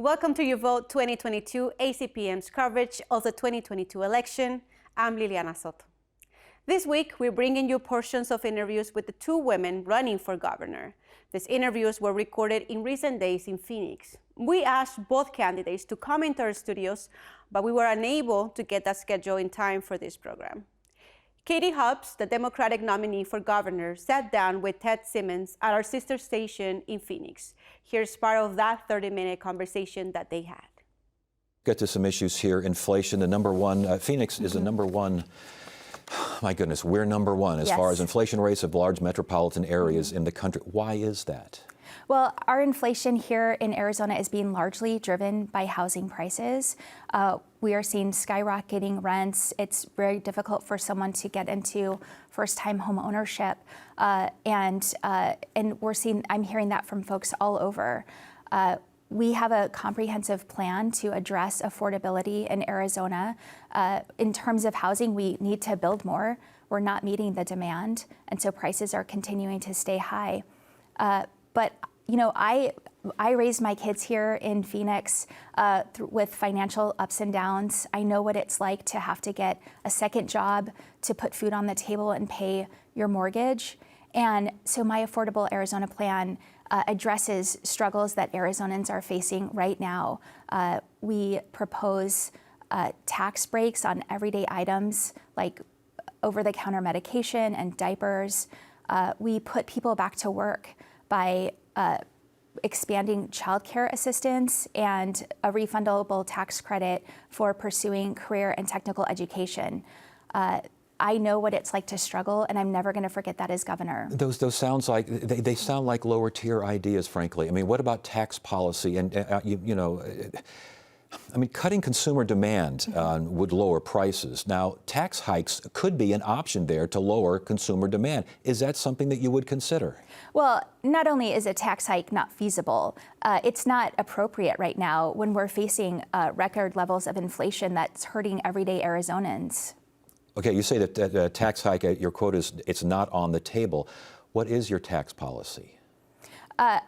Welcome to Your Vote 2022 AZPM's coverage of the 2022 election. I'm Liliana Soto. This week, we're bringing you portions of interviews with the two women running for governor. These interviews were recorded in recent days in Phoenix. We asked both candidates to come into our studios, but we were unable to get that schedule in time for this program. Katie Hobbs, the Democratic nominee for governor, sat down with Ted Simmons at our sister station in Phoenix. Here's part of that 30-minute conversation that they had. Get to some issues here. Inflation, the number one. Phoenix is the number one. My goodness, we're number one as far as inflation rates of large metropolitan areas in the country. Why is that? Well, our inflation here in Arizona is being largely driven by housing prices. We are seeing skyrocketing rents. It's very difficult for someone to get into first-time home ownership, and I'm hearing that from folks all over. We have a comprehensive plan to address affordability in Arizona. In terms of housing, we need to build more. We're not meeting the demand, and so prices are continuing to stay high. But you know, I raised my kids here in Phoenix with financial ups and downs. I know what it's like to have to get a second job to put food on the table and pay your mortgage. And so my Affordable Arizona plan addresses struggles that Arizonans are facing right now. We propose tax breaks on everyday items like over-the-counter medication and diapers. We put people back to work by expanding child care assistance and a refundable tax credit for pursuing career and technical education. I know what it's like to struggle, and I'm never going to forget that as governor. Those sounds like they sound like lower tier ideas, frankly. I mean, what about tax policy? And I mean, cutting consumer demand would lower prices. Now, tax hikes could be an option there to lower consumer demand. Is that something that you would consider? Well, not only is a tax hike not feasible, it's not appropriate right now when we're facing record levels of inflation that's hurting everyday Arizonans. Okay, you say that a tax hike, your quote is, it's not on the table. What is your tax policy?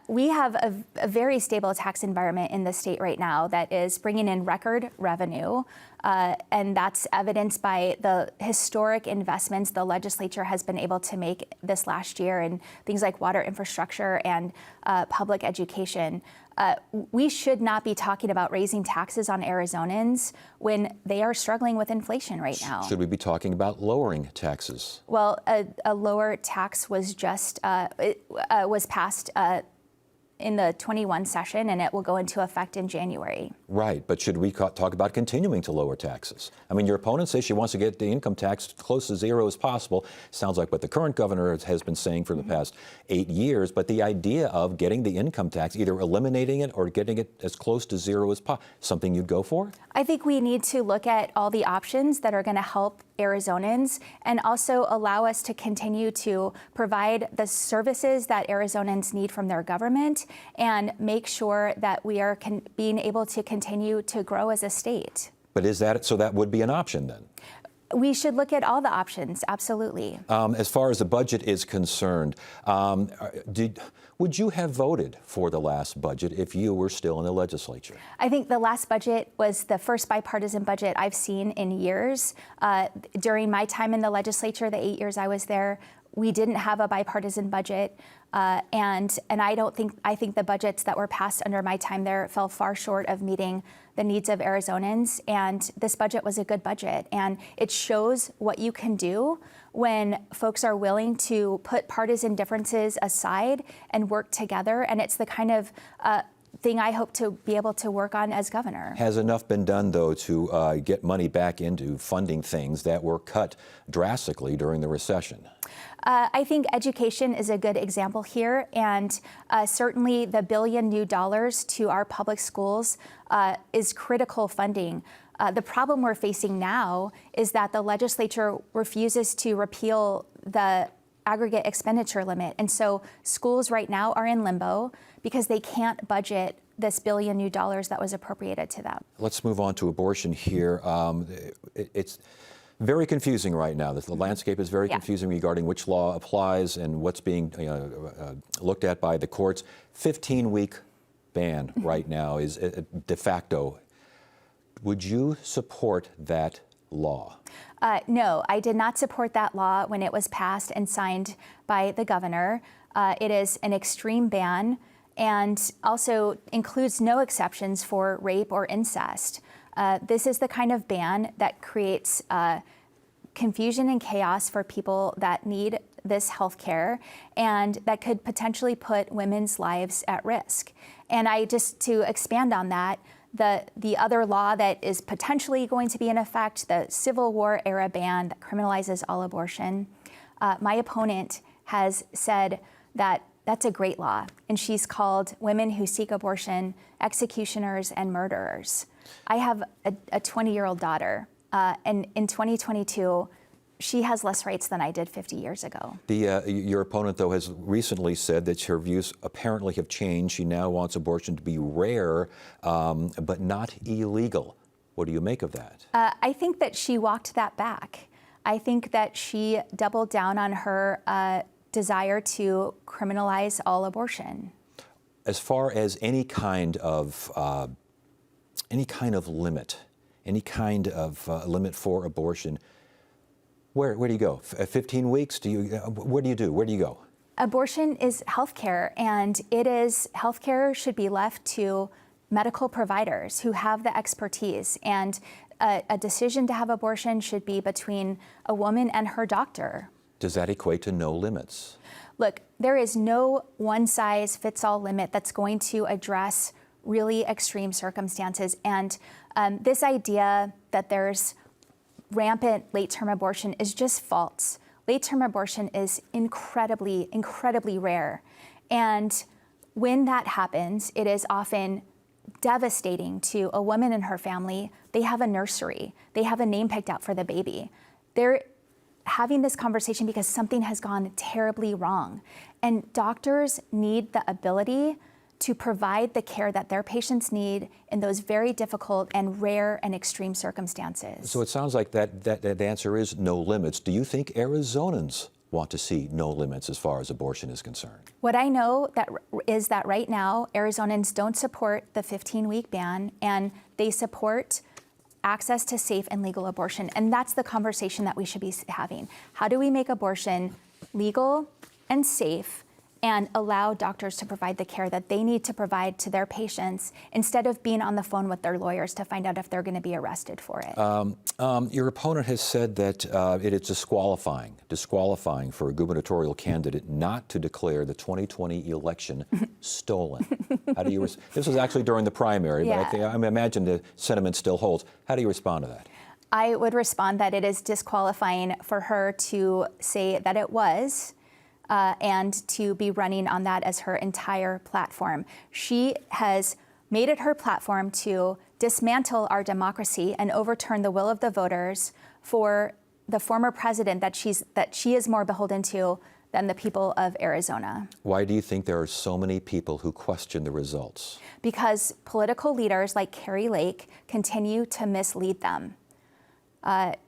We have a very stable tax environment in the state right now that is bringing in record revenue, and that's evidenced by the historic investments the legislature has been able to make this last year in things like water infrastructure and public education. We should not be talking about raising taxes on Arizonans when they are struggling with inflation right now. Should we be talking about lowering taxes? Well, a lower tax was just was passed in the 21 session, and it will go into effect in January. Right, but should we talk about continuing to lower taxes? I mean, your opponent says she wants to get the income tax close to zero as possible. Sounds like what the current governor has been saying for the past 8 years, but the idea of getting the income tax, either eliminating it or getting it as close to zero as possible, something you'd go for? I think we need to look at all the options that are going to help Arizonans and also allow us to continue to provide the services that Arizonans need from their government and make sure that we are being able to continue to grow as a state. But is that, so that would be an option then? We should look at all the options, absolutely. As far as the budget is concerned, would you have voted for the last budget if you were still in the legislature? I think the last budget was the first bipartisan budget I've seen in years. During my time in the legislature, the 8 years I was there, we didn't have a bipartisan budget. And I think the budgets that were passed under my time there fell far short of meeting the needs of Arizonans. And this budget was a good budget. And it shows what you can do when folks are willing to put partisan differences aside and work together. And it's the kind of thing I hope to be able to work on as governor. Has enough been done, though, to get money back into funding things that were cut drastically during the recession? I think education is a good example here, and certainly the $1 billion new to our public schools is critical funding. The problem we're facing now is that the legislature refuses to repeal the aggregate expenditure limit, and so schools right now are in limbo because they can't budget this $1 billion new that was appropriated to them. Let's move on to abortion here. It's very confusing right now. The landscape is very confusing regarding which law applies and what's being looked at by the courts. 15-week ban right now is de facto. Would you support that law? No, I did not support that law when it was passed and signed by the governor. It is an extreme ban and also includes no exceptions for rape or incest. This is the kind of ban that creates confusion and chaos for people that need this health care and that could potentially put women's lives at risk. And just to expand on that, the other law that is potentially going to be in effect, the Civil War era ban that criminalizes all abortion, my opponent has said that that's a great law, and she's called women who seek abortion executioners and murderers. I have a 20-year-old daughter, and in 2022, she has less rights than I did 50 years ago. Your opponent, though, has recently said that her views apparently have changed. She now wants abortion to be rare, but not illegal. What do you make of that? I think that she walked that back. I think that she doubled down on her desire to criminalize all abortion. As far as any kind of limit, any kind of limit for abortion, where do you go? 15 weeks? What do you do? Where do you go? Abortion is healthcare, and healthcare should be left to medical providers who have the expertise. And a decision to have abortion should be between a woman and her doctor. Does that equate to no limits? Look, there is no one-size-fits-all limit that's going to address really extreme circumstances. And this idea that there's rampant late-term abortion is just false. Late-term abortion is incredibly, incredibly rare. And when that happens, it is often devastating to a woman and her family. They have a nursery. They have a name picked out for the baby. They're having this conversation because something has gone terribly wrong. And doctors need the ability to provide the care that their patients need in those very difficult and rare and extreme circumstances. So it sounds like that answer is no limits. Do you think Arizonans want to see no limits as far as abortion is concerned? What I know is that right now, Arizonans don't support the 15-week ban, and they support access to safe and legal abortion. And that's the conversation that we should be having. How do we make abortion legal and safe and allow doctors to provide the care that they need to provide to their patients instead of being on the phone with their lawyers to find out if they're going to be arrested for it? Your opponent has said that it is disqualifying for a gubernatorial candidate not to declare the 2020 election stolen. How do you? This was actually during the primary, but I imagine the sentiment still holds. How do you respond to that? I would respond that it is disqualifying for her to say that it was. And to be running on that as her entire platform. She has made it her platform to dismantle our democracy and overturn the will of the voters for the former president that she is more beholden to than the people of Arizona. Why do you think there are so many people who question the results? Because political leaders like Kari Lake continue to mislead them.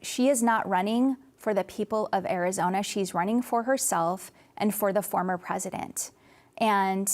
She is not running for the people of Arizona. She's running for herself and for the former president. And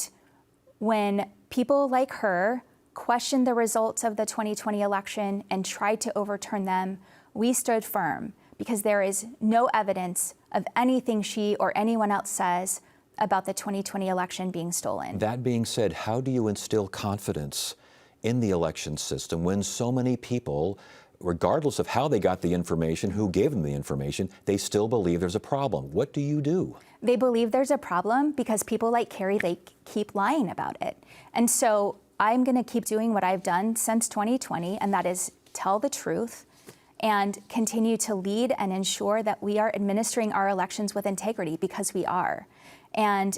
when people like her questioned the results of the 2020 election and tried to overturn them, we stood firm because there is no evidence of anything she or anyone else says about the 2020 election being stolen. That being said, how do you instill confidence in the election system when so many people, regardless of how they got the information, who gave them the information, they still believe there's a problem? What do you do? They believe there's a problem because people like Kari Lake keep lying about it. And so I'm going to keep doing what I've done since 2020, and that is tell the truth and continue to lead and ensure that we are administering our elections with integrity, because we are. And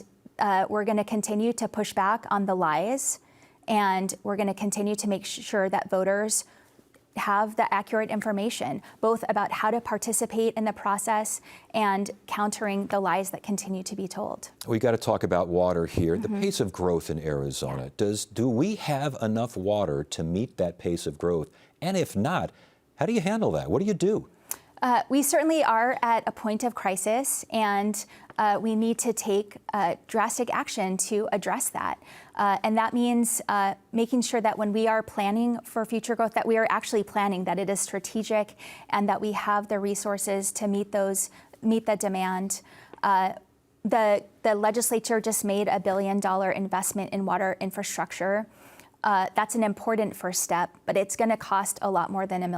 we're going to continue to push back on the lies, and we're going to continue to make sure that voters have the accurate information, both about how to participate in the process and countering the lies that continue to be told. We got to talk about water here. The pace of growth in Arizona. Do we have enough water to meet that pace of growth? And if not, how do you handle that? What do you do? We certainly are at a point of crisis, and we need to take drastic action to address that. And that means making sure that when we are planning for future growth, that we are actually planning, that it is strategic, and that we have the resources to meet the demand. The legislature just made a $1 billion investment in water infrastructure. That's an important first step, but it's going to cost a lot more than $1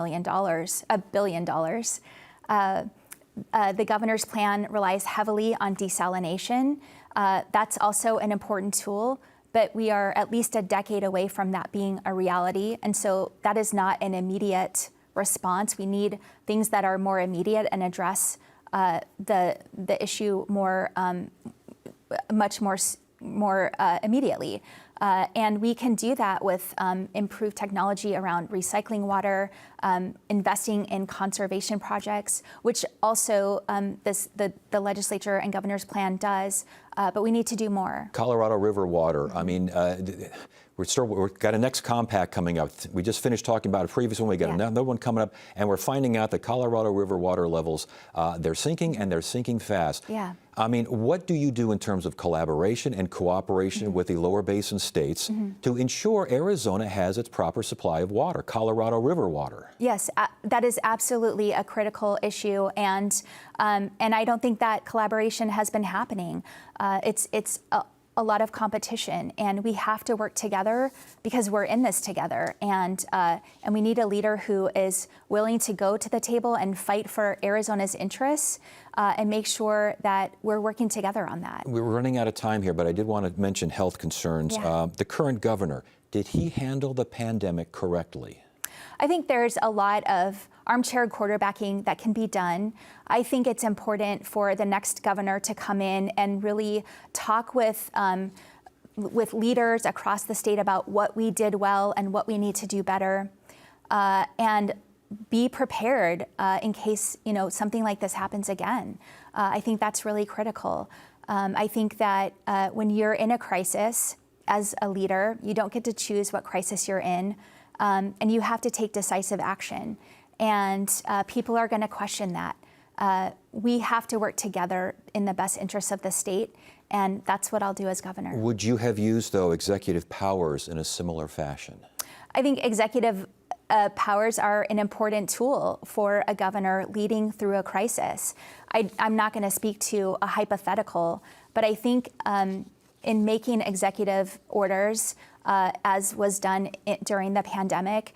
billion. The governor's plan relies heavily on desalination. That's also an important tool, but we are at least a decade away from that being a reality, and so that is not an immediate response. We need things that are more immediate and address the issue much more immediately. And we can do that with improved technology around recycling water, investing in conservation projects, which also the legislature and governor's plan does, but we need to do more. Colorado River water, I mean, we've got a next compact coming up. We just finished talking about a previous one. We got another one coming up, and we're finding out that Colorado River water levels, they're sinking, and they're sinking fast. Yeah. I mean, what do you do in terms of collaboration and cooperation with the lower basin states to ensure Arizona has its proper supply of water, Colorado River water? Yes, that is absolutely a critical issue, and I don't think that collaboration has been happening. It's a lot of competition, and we have to work together because we're in this together, and we need a leader who is willing to go to the table and fight for Arizona's interests and make sure that we're working together on that. We're running out of time here, but I did want to mention health concerns. Yeah. The current governor, did he handle the pandemic correctly? I think there's a lot of armchair quarterbacking that can be done. I think it's important for the next governor to come in and really talk with leaders across the state about what we did well and what we need to do better, and be prepared in case something like this happens again. I think that's really critical. I think that when you're in a crisis as a leader, you don't get to choose what crisis you're in. And you have to take decisive action. And people are going to question that. We have to work together in the best interests of the state, and that's what I'll do as governor. Would you have used, though, executive powers in a similar fashion? I think executive powers are an important tool for a governor leading through a crisis. I'm not going to speak to a hypothetical, but I think in making executive orders, as was done during the pandemic,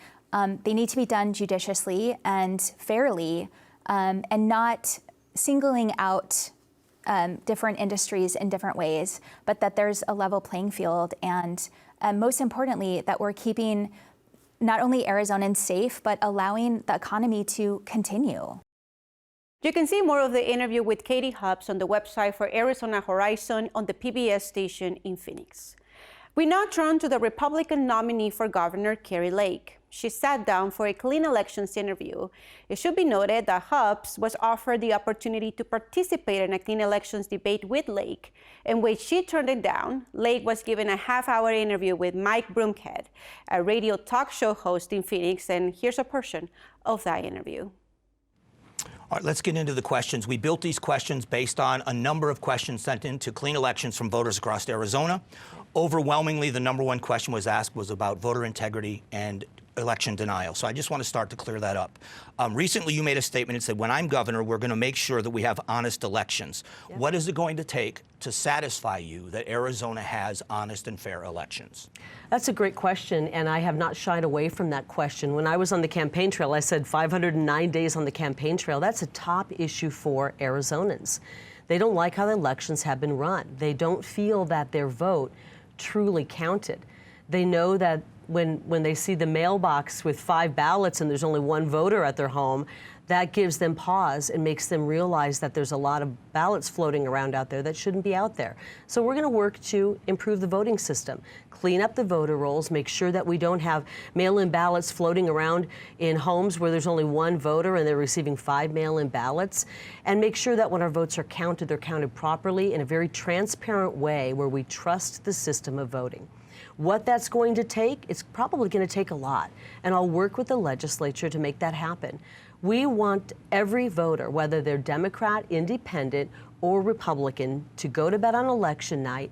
they need to be done judiciously and fairly, and not singling out different industries in different ways, but that there's a level playing field, and most importantly, that we're keeping not only Arizonans safe, but allowing the economy to continue. You can see more of the interview with Katie Hobbs on the website for Arizona Horizon on the PBS station in Phoenix. We now turn to the Republican nominee for governor, Kari Lake. She sat down for a clean elections interview. It should be noted that Hobbs was offered the opportunity to participate in a clean elections debate with Lake, and when she turned it down, Lake was given a half-hour interview with Mike Broomhead, a radio talk show host in Phoenix, and here's a portion of that interview. All right, let's get into the questions. We built these questions based on a number of questions sent in to Clean Elections from voters across Arizona. Overwhelmingly, the number one question was asked was about voter integrity and election denial. So I just want to start to clear that up. Recently, you made a statement and said, when I'm governor, we're going to make sure that we have honest elections. Yep. What is it going to take to satisfy you that Arizona has honest and fair elections? That's a great question, and I have not shied away from that question. When I was on the campaign trail, I said 509 days on the campaign trail. That's a top issue for Arizonans. They don't like how the elections have been run. They don't feel that their vote truly counted. They know that when they see the mailbox with 5 ballots and there's only 1 voter at their home, that gives them pause and makes them realize that there's a lot of ballots floating around out there that shouldn't be out there. So we're going to work to improve the voting system, clean up the voter rolls, make sure that we don't have mail-in ballots floating around in homes where there's only 1 voter and they're receiving 5 mail-in ballots, and make sure that when our votes are counted, they're counted properly in a very transparent way where we trust the system of voting. What that's going to take, it's probably going to take a lot, and I'll work with the legislature to make that happen. We want every voter, whether they're Democrat, Independent, or Republican, to go to bed on election night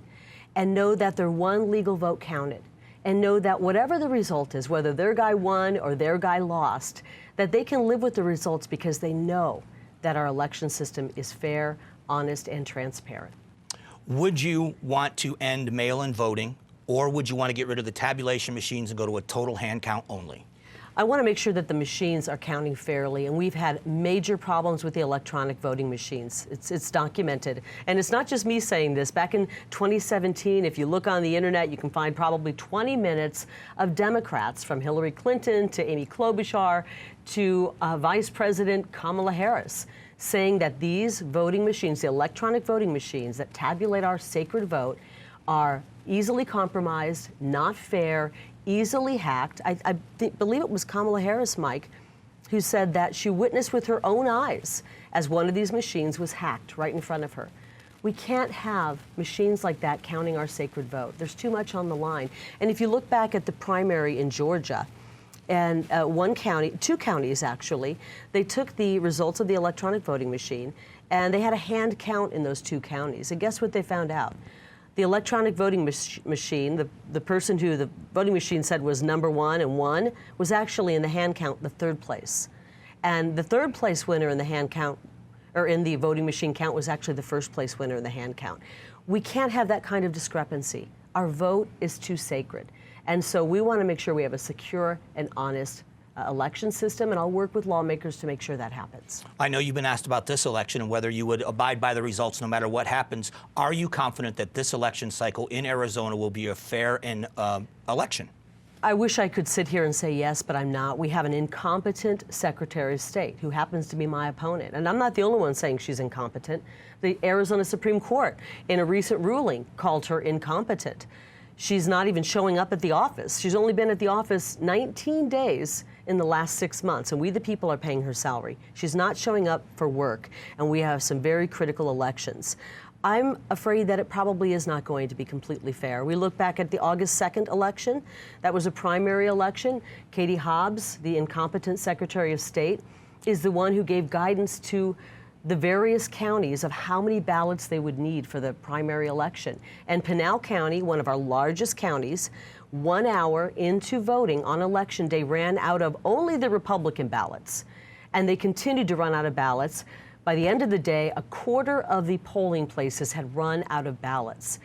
and know that their one legal vote counted, and know that whatever the result is, whether their guy won or their guy lost, that they can live with the results because they know that our election system is fair, honest, and transparent. Would you want to end mail-in voting, or would you want to get rid of the tabulation machines and go to a total hand count only? I want to make sure that the machines are counting fairly, and we've had major problems with the electronic voting machines. It's documented. And it's not just me saying this. Back in 2017, if you look on the internet, you can find probably 20 minutes of Democrats, from Hillary Clinton to Amy Klobuchar to Vice President Kamala Harris, saying that these voting machines, the electronic voting machines that tabulate our sacred vote, are easily compromised, not fair, easily hacked. I believe it was Kamala Harris, Mike, who said that she witnessed with her own eyes as one of these machines was hacked right in front of her. We can't have machines like that counting our sacred vote. There's too much on the line. And if you look back at the primary in Georgia, and two counties actually, they took the results of the electronic voting machine and they had a hand count in those two counties. And guess what they found out? The electronic voting machine, the person who the voting machine said was number one and won, was actually in the hand count the third place. And the third place winner in the hand count, or in the voting machine count, was actually the first place winner in the hand count. We can't have that kind of discrepancy. Our vote is too sacred. And so we want to make sure we have a secure and honest election system, and I'll work with lawmakers to make sure that happens. I know you've been asked about this election and whether you would abide by the results no matter what happens. Are you confident that this election cycle in Arizona will be a fair and election? I wish I could sit here and say yes, but I'm not. We have an incompetent Secretary of State who happens to be my opponent. And I'm not the only one saying she's incompetent. The Arizona Supreme Court, in a recent ruling, called her incompetent. She's not even showing up at the office. She's only been at the office 19 days in the last 6 months, and we the people are paying her salary. She's not showing up for work, and we have some very critical elections. I'm afraid that it probably is not going to be completely fair. We look back at the August 2nd election. That was a primary election. Katie Hobbs, the incompetent Secretary of State, is the one who gave guidance to the various counties of how many ballots they would need for the primary election. And Pinal County, one of our largest counties, 1 hour into voting on election day, ran out of only the Republican ballots. And they continued to run out of ballots. By the end of the day, a quarter of the polling places had run out of ballots.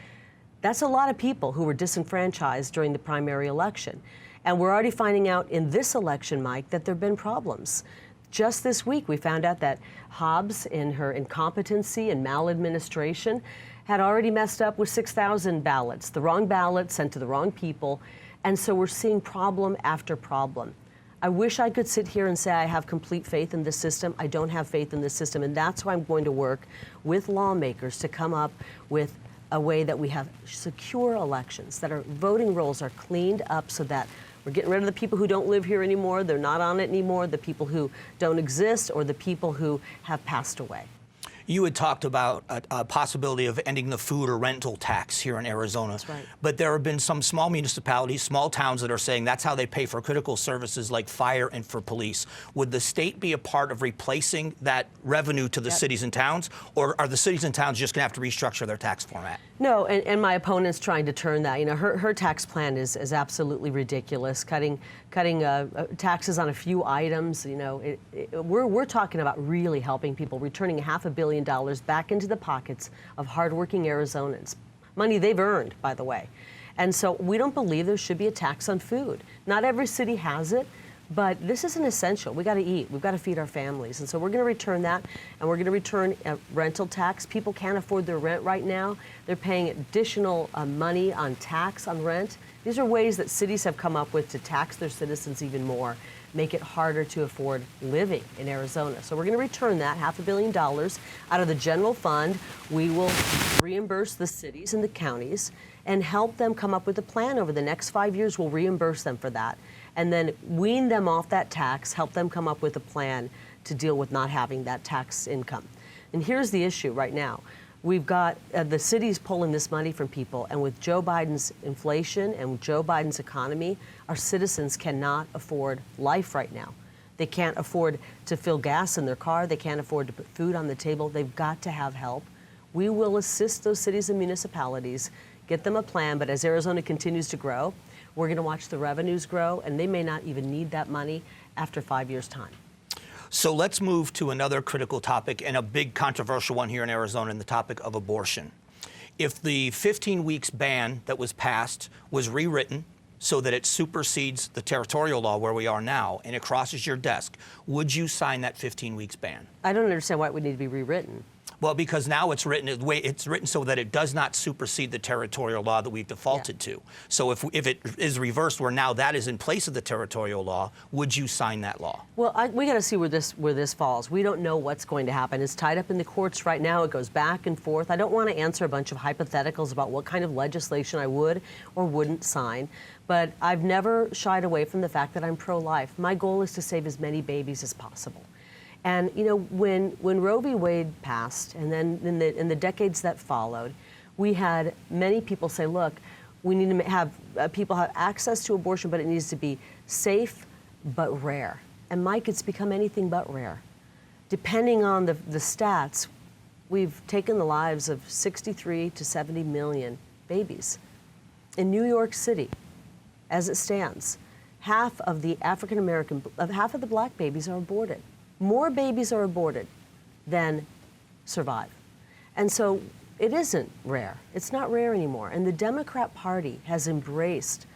That's a lot of people who were disenfranchised during the primary election. And we're already finding out in this election, Mike, that there have been problems. Just this week, we found out that Hobbs, in her incompetency and maladministration, had already messed up with 6,000 ballots, the wrong ballots sent to the wrong people. And so we're seeing problem after problem. I wish I could sit here and say I have complete faith in this system. I don't have faith in this system, and that's why I'm going to work with lawmakers to come up with a way that we have secure elections, that our voting rolls are cleaned up so that we're getting rid of the people who don't live here anymore, they're not on it anymore, the people who don't exist, or the people who have passed away. You had talked about a possibility of ending the food or rental tax here in Arizona. That's right. But there have been some small municipalities, small towns that are saying that's how they pay for critical services like fire and for police. Would the state be a part of replacing that revenue to the cities and towns, or are the cities and towns just going to have to restructure their tax format? No, and my opponent's trying to turn that. You know, her tax plan is absolutely ridiculous, cutting taxes on a few items. You know, we're talking about really helping people, returning $500 million back into the pockets of hardworking Arizonans. Money they've earned, by the way. And so we don't believe there should be a tax on food. Not every city has it, but this is an essential. We got to eat. We've got to feed our families. And so we're going to return that, and we're going to return a rental tax. People can't afford their rent right now. They're paying additional money on tax on rent. These are ways that cities have come up with to tax their citizens even more, make it harder to afford living in Arizona. So we're going to return that $500 million out of the general fund. We will reimburse the cities and the counties and help them come up with a plan over the next 5 years. We'll reimburse them for that, and then wean them off that tax, help them come up with a plan to deal with not having that tax income. And here's the issue right now. We've got the cities pulling this money from people, and with Joe Biden's inflation and with Joe Biden's economy, our citizens cannot afford life right now. They can't afford to fill gas in their car. They can't afford to put food on the table. They've got to have help. We will assist those cities and municipalities get them a plan, but as Arizona continues to grow, we're going to watch the revenues grow, and they may not even need that money after 5 years' time. So let's move to another critical topic and a big controversial one here in Arizona, and the topic of abortion. If the 15 weeks ban that was passed was rewritten so that it supersedes the territorial law where we are now and it crosses your desk, would you sign that 15 weeks ban? I don't understand why it would need to be rewritten. Well, because now it's written the way it's written so that it does not supersede the territorial law that we've defaulted to. So if it is reversed where now that is in place of the territorial law, would you sign that law? Well, we got to see where this falls. We don't know what's going to happen. It's tied up in the courts right now. It goes back and forth. I don't want to answer a bunch of hypotheticals about what kind of legislation I would or wouldn't sign, but I've never shied away from the fact that I'm pro-life. My goal is to save as many babies as possible. And you know, when Roe v. Wade passed, and then in the decades that followed, we had many people say, look, we need to have people have access to abortion, but it needs to be safe but rare. And Mike, it's become anything but rare. Depending on the stats, we've taken the lives of 63 to 70 million babies. In New York City, as it stands, half of the half of the black babies are aborted. More babies are aborted than survive. And so it isn't rare. It's not rare anymore. And the Democrat Party has embraced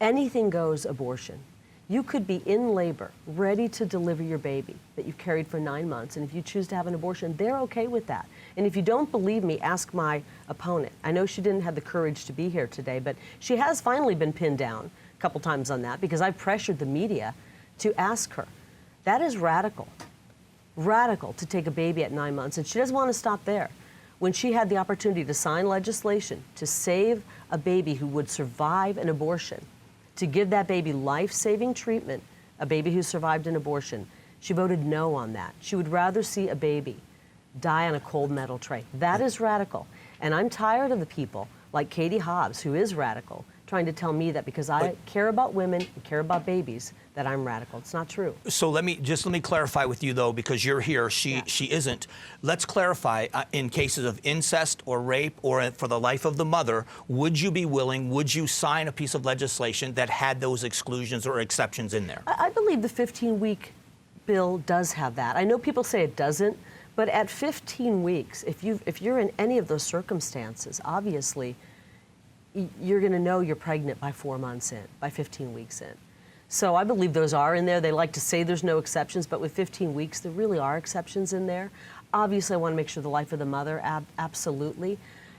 anything goes abortion. You could be in labor, ready to deliver your baby that you've carried for 9 months, and if you choose to have an abortion, they're okay with that. And if you don't believe me, ask my opponent. I know she didn't have the courage to be here today, but she has finally been pinned down a couple times on that because I pressured the media to ask her. That is radical. Radical to take a baby at 9 months, and she doesn't want to stop there. When she had the opportunity to sign legislation to save a baby who would survive an abortion, to give that baby life-saving treatment, a baby who survived an abortion, she voted no on that. She would rather see a baby die on a cold metal tray. That is radical. And I'm tired of the people like Katie Hobbs, who is radical, trying to tell me that because I care about women and care about babies, that I'm radical. It's not true. So let me clarify with you, though, because you're here, she isn't. Let's clarify, in cases of incest or rape or for the life of the mother, would you be willing, would you sign a piece of legislation that had those exclusions or exceptions in there? I believe the 15-week bill does have that. I know people say it doesn't, but at 15 weeks, if you're in any of those circumstances, obviously, you're going to know you're pregnant by 4 months in, by 15 weeks in. So I believe those are in there. They like to say there's no exceptions, but with 15 weeks, there really are exceptions in there. Obviously, I want to make sure the life of the mother, absolutely.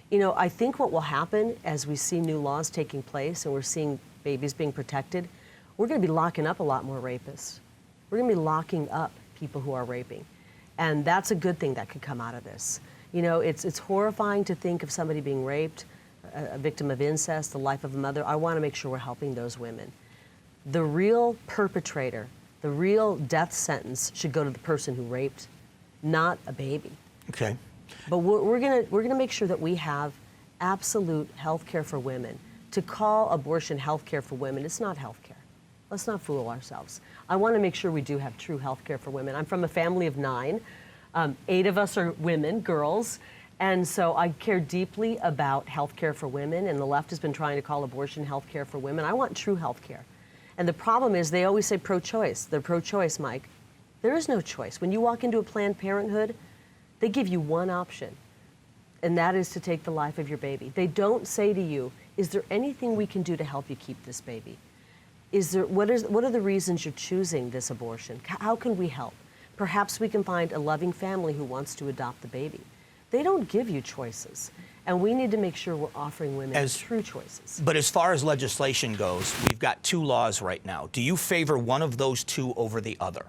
You know, I think what will happen as we see new laws taking place and we're seeing babies being protected, we're going to be locking up a lot more rapists. We're going to be locking up people who are raping. And that's a good thing that could come out of this. You know, it's horrifying to think of somebody being raped, a victim of incest, the life of a mother. I want to make sure we're helping those women. The real perpetrator, the real death sentence should go to the person who raped, not a baby. Okay. But we're gonna make sure that we have absolute health care for women. To call abortion health care for women, it's not health care. Let's not fool ourselves. I want to make sure we do have true health care for women. I'm from a family of 9. 8 of us are women, girls. And so I care deeply about health care for women, and the left has been trying to call abortion health care for women. I want true health care. And the problem is they always say pro-choice. They're pro-choice, Mike. There is no choice. When you walk into a Planned Parenthood, they give you one option, and that is to take the life of your baby. They don't say to you, is there anything we can do to help you keep this baby? What are the reasons you're choosing this abortion? How can we help? Perhaps we can find a loving family who wants to adopt the baby. They don't give you choices. And we need to make sure we're offering women true choices. But as far as legislation goes, we've got 2 laws right now. Do you favor one of those 2 over the other?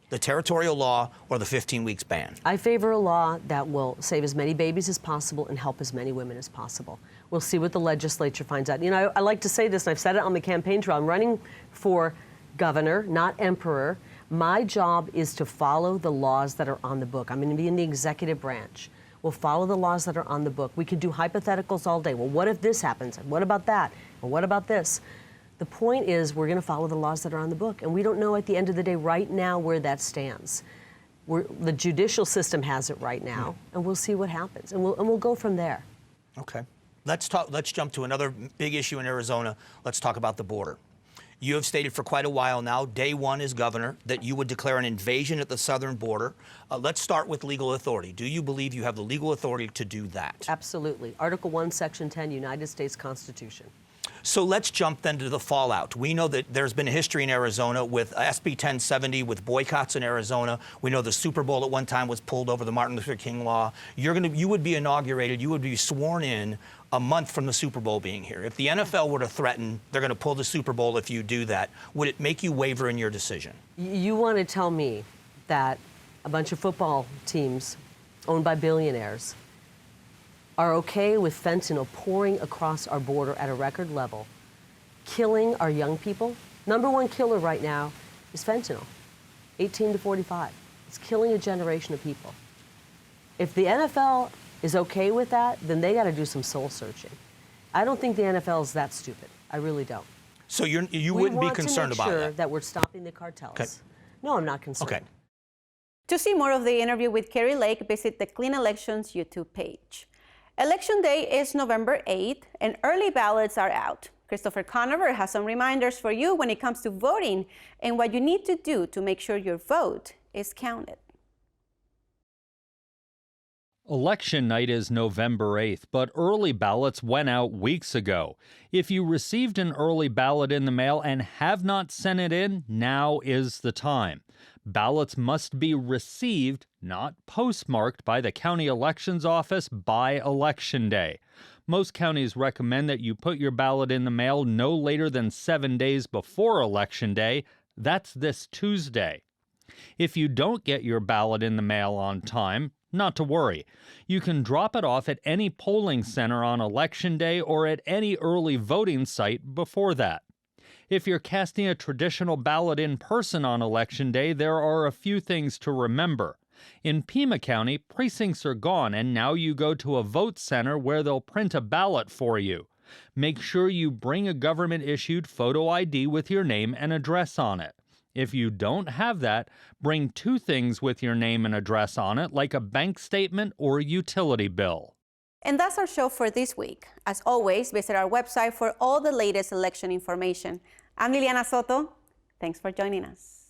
The territorial law or the 15 weeks ban? I favor a law that will save as many babies as possible and help as many women as possible. We'll see what the legislature finds out. You know, I like to say this, and I've said it on the campaign trail. I'm running for governor, not emperor. My job is to follow the laws that are on the book. I'm going to be in the executive branch. We'll follow the laws that are on the book. We could do hypotheticals all day. Well, what if this happens? And what about that? And what about this? The point is we're going to follow the laws that are on the book. And we don't know at the end of the day right now where that stands. The judicial system has it right now, and we'll see what happens. And we'll go from there. Okay. Let's jump to another big issue in Arizona. Let's talk about the border. You have stated for quite a while now, day one as governor, that you would declare an invasion at the southern border. Let's start with legal authority. Do you believe you have the legal authority to do that? Absolutely. Article 1, Section 10, United States Constitution. So let's jump then to the fallout. We know that there's been a history in Arizona with SB 1070, with boycotts in Arizona. We know the Super Bowl at one time was pulled over the Martin Luther King law. You would be inaugurated, you would be sworn in a month from the Super Bowl being here. If the NFL were to threaten they're going to pull the Super Bowl if you do that, would it make you waver in your decision? You want to tell me that a bunch of football teams owned by billionaires are okay with fentanyl pouring across our border at a record level, killing our young people? Number one killer right now is fentanyl, 18 to 45. It's killing a generation of people. If the NFL is okay with that, then they got to do some soul searching. I don't think the NFL is that stupid. I really don't. So you wouldn't be concerned about We want to make sure that? that we're stopping the cartels. Okay. No, I'm not concerned. Okay. To see more of the interview with Kari Lake, visit the Clean Elections YouTube page. Election Day is November 8th, and early ballots are out. Christopher Conover has some reminders for you when it comes to voting and what you need to do to make sure your vote is counted. Election night is November 8th, but early ballots went out weeks ago. If you received an early ballot in the mail and have not sent it in, now is the time. Ballots must be received, not postmarked, by the county elections office by Election Day. Most counties recommend that you put your ballot in the mail no later than 7 days before Election Day. That's this Tuesday. If you don't get your ballot in the mail on time, not to worry. You can drop it off at any polling center on Election Day or at any early voting site before that. If you're casting a traditional ballot in person on Election Day, there are a few things to remember. In Pima County, precincts are gone, and now you go to a vote center where they'll print a ballot for you. Make sure you bring a government-issued photo ID with your name and address on it. If you don't have that, bring 2 things with your name and address on it, like a bank statement or a utility bill. And that's our show for this week. As always, visit our website for all the latest election information. I'm Liliana Soto. Thanks for joining us.